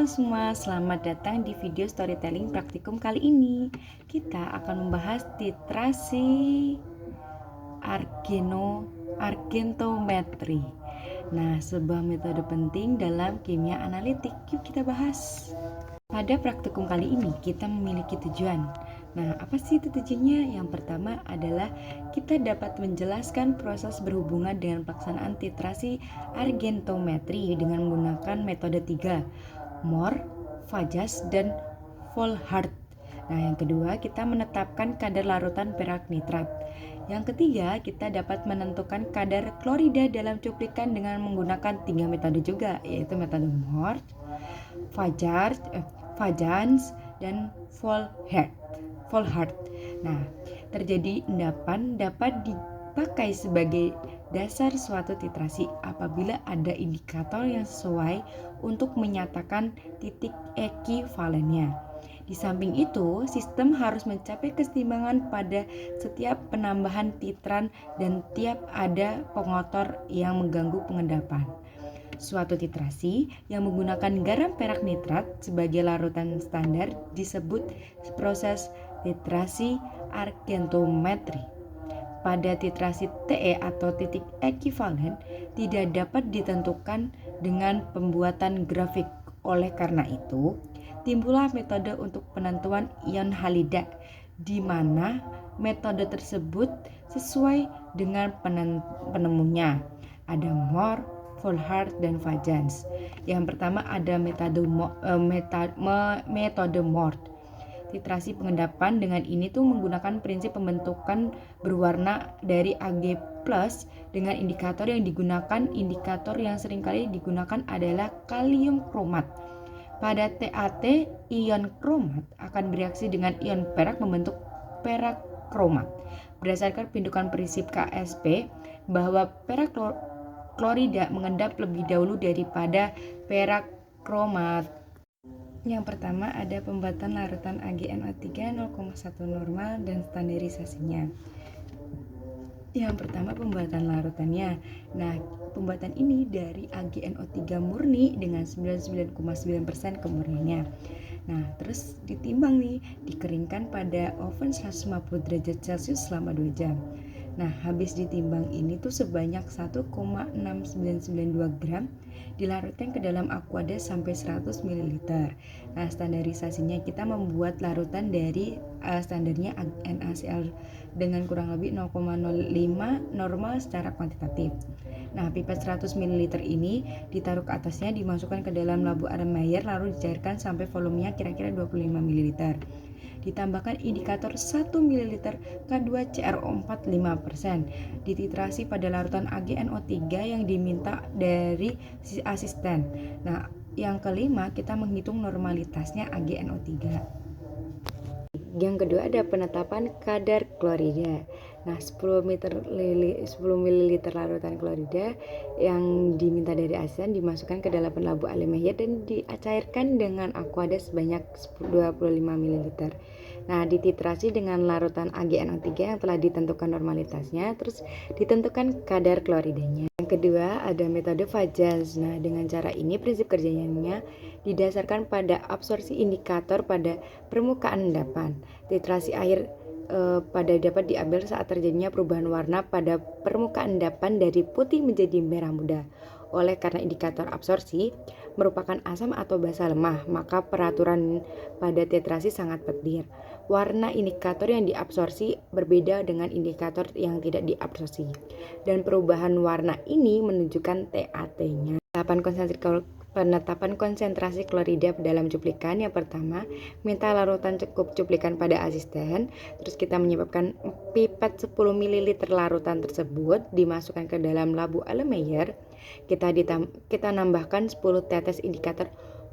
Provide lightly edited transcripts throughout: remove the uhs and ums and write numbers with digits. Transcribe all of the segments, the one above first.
Halo semua, selamat datang di video storytelling praktikum kali ini. Kita akan membahas titrasi argentometri. Nah, sebuah metode penting dalam kimia analitik. Yuk kita bahas. Pada praktikum kali ini kita memiliki tujuan. Nah, apa sih itu tujuannya? Yang pertama adalah kita dapat menjelaskan proses berhubungan dengan pelaksanaan titrasi argentometri dengan menggunakan metode 3, Mohr, Fajas, dan Volhard. Nah, yang kedua, kita menetapkan kadar larutan perak nitrat. Yang ketiga, kita dapat menentukan kadar klorida dalam cuplikan dengan menggunakan 3 metode juga, yaitu metode Mohr, Fajans, dan Volhard. Nah, terjadi endapan dapat dipakai sebagai dasar suatu titrasi apabila ada indikator yang sesuai untuk menyatakan titik ekivalennya. Di samping itu, sistem harus mencapai keseimbangan pada setiap penambahan titran dan tiap ada pengotor yang mengganggu pengendapan. Suatu titrasi yang menggunakan garam perak nitrat sebagai larutan standar disebut proses titrasi argentometri. Pada titrasi TE atau titik ekivalen tidak dapat ditentukan dengan pembuatan grafik. Oleh karena itu, timbullah metode untuk penentuan ion halida, di mana metode tersebut sesuai dengan penemunya. Ada Mohr, Volhard, dan Fajans. Yang pertama ada metode Mohr. Titrasi pengendapan dengan ini tuh menggunakan prinsip pembentukan berwarna dari Ag+ dengan indikator yang seringkali digunakan adalah kalium kromat. Pada TAT, ion kromat akan bereaksi dengan ion perak membentuk perak kromat. Berdasarkan pindukan prinsip KSP bahwa perak klorida mengendap lebih dahulu daripada perak kromat. Yang pertama ada pembuatan larutan AgNO3 0,1 normal dan standarisasinya. Yang pertama pembuatan larutannya. Nah, pembuatan ini dari AgNO3 murni dengan 99,9% kemurniannya. Nah, terus ditimbang nih, dikeringkan pada oven 150 derajat Celcius selama 2 jam. Nah, habis ditimbang ini tuh sebanyak 1,6992 gram dilarutkan ke dalam aquada sampai 100 ml. Nah, standarisasinya kita membuat larutan dari standarnya NaCl dengan kurang lebih 0,05 normal secara kuantitatif. Nah, pipet 100 ml ini ditaruh ke atasnya, dimasukkan ke dalam labu Erlenmeyer lalu dicairkan sampai volumenya kira-kira 25 ml. Ditambahkan indikator 1 ml K2CrO4 5%. Dititrasi pada larutan AgNO3 yang diminta dari si asisten. Nah, yang kelima kita menghitung normalitasnya AgNO3. Yang kedua ada penetapan kadar klorida. Nah, 10 ml larutan klorida yang diminta dari asisten dimasukkan ke dalam labu Erlenmeyer dan dicairkan dengan aquada sebanyak 25 ml. Nah, dititrasi dengan larutan AgNO3 yang telah ditentukan normalitasnya, terus ditentukan kadar kloridanya. Yang kedua ada metode Fajans. Nah, dengan cara ini prinsip kerjanya didasarkan pada absorpsi indikator pada permukaan endapan. Titrasi air pada dapat diambil saat terjadinya perubahan warna pada permukaan endapan dari putih menjadi merah muda. Oleh karena indikator absorpsi merupakan asam atau basa lemah, maka peraturan pada titrasi sangat petir. Warna indikator yang diabsorpsi berbeda dengan indikator yang tidak diabsorpsi. Dan perubahan warna ini menunjukkan TAT-nya. Penetapan konsentrasi klorida dalam cuplikan. Yang pertama, minta larutan cukup cuplikan pada asisten. Terus kita menyebabkan pipet 10 ml larutan tersebut dimasukkan ke dalam labu Erlenmeyer. Kita nambahkan 10 tetes indikator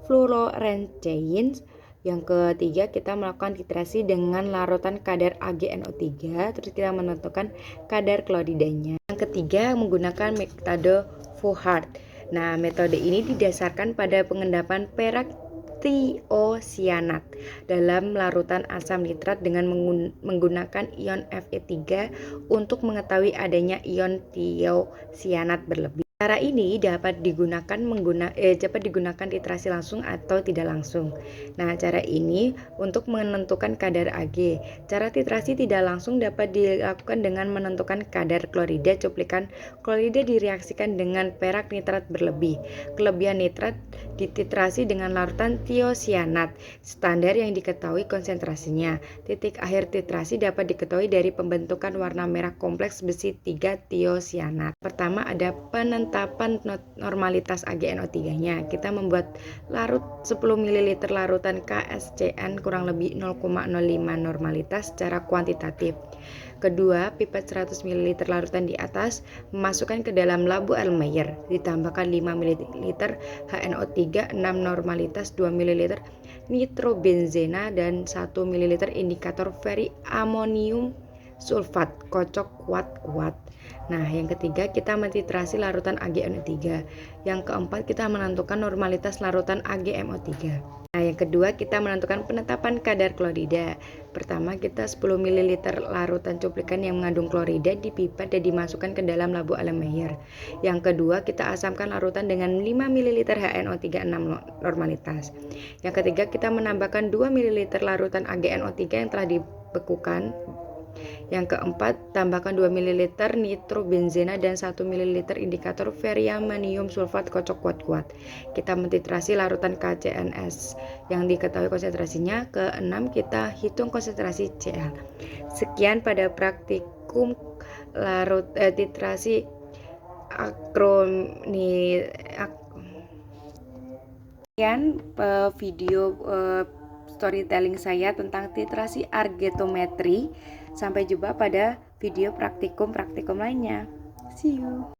fluorescence. Yang ketiga, kita melakukan titrasi dengan larutan kadar AgNO3. Terus kita menentukan kadar kloridanya. Yang ketiga, menggunakan metode Volhard. Nah, metode ini didasarkan pada pengendapan perak tiosianat dalam larutan asam nitrat dengan menggunakan ion Fe3 untuk mengetahui adanya ion tiosianat berlebih. Cara ini dapat digunakan titrasi langsung atau tidak langsung. Nah, cara ini untuk menentukan kadar Ag. Cara titrasi tidak langsung dapat dilakukan dengan menentukan kadar klorida cuplikan. Klorida direaksikan dengan perak nitrat berlebih. Kelebihan nitrat dititrasi dengan larutan tiosianat standar yang diketahui konsentrasinya. Titik akhir titrasi dapat diketahui dari pembentukan warna merah kompleks besi 3 tiosianat. Pertama ada penetapan normalitas AgNO3-nya. Kita membuat larut 10 ml larutan KSCN kurang lebih 0,05 normalitas secara kuantitatif. Kedua, pipet 100 ml larutan di atas memasukkan ke dalam labu Erlenmeyer, ditambahkan 5 ml HNO3, 6 normalitas 2 ml nitrobenzena dan 1 ml indikator amonium sulfat, kocok kuat-kuat. Nah, yang ketiga kita mentitrasi larutan AgNO3. Yang keempat kita menentukan normalitas larutan AgMO3. Nah, yang kedua kita menentukan penetapan kadar klorida. Pertama kita 10 ml larutan cuplikan yang mengandung klorida dipipet dan dimasukkan ke dalam labu Erlenmeyer. Yang kedua kita asamkan larutan dengan 5 ml HNO3 6 normalitas. Yang ketiga kita menambahkan 2 ml larutan AgNO3 yang telah dibekukan. Yang keempat, tambahkan 2 ml nitrobenzena dan 1 ml indikator amonium sulfat, kocok kuat-kuat. Kita mentitrasi larutan KCNS yang diketahui konsentrasinya. Keenam, kita hitung konsentrasi Cl. Sekian pada praktikum titrasi Sekian video storytelling saya tentang titrasi argetometri. Sampai jumpa pada video praktikum lainnya. See you.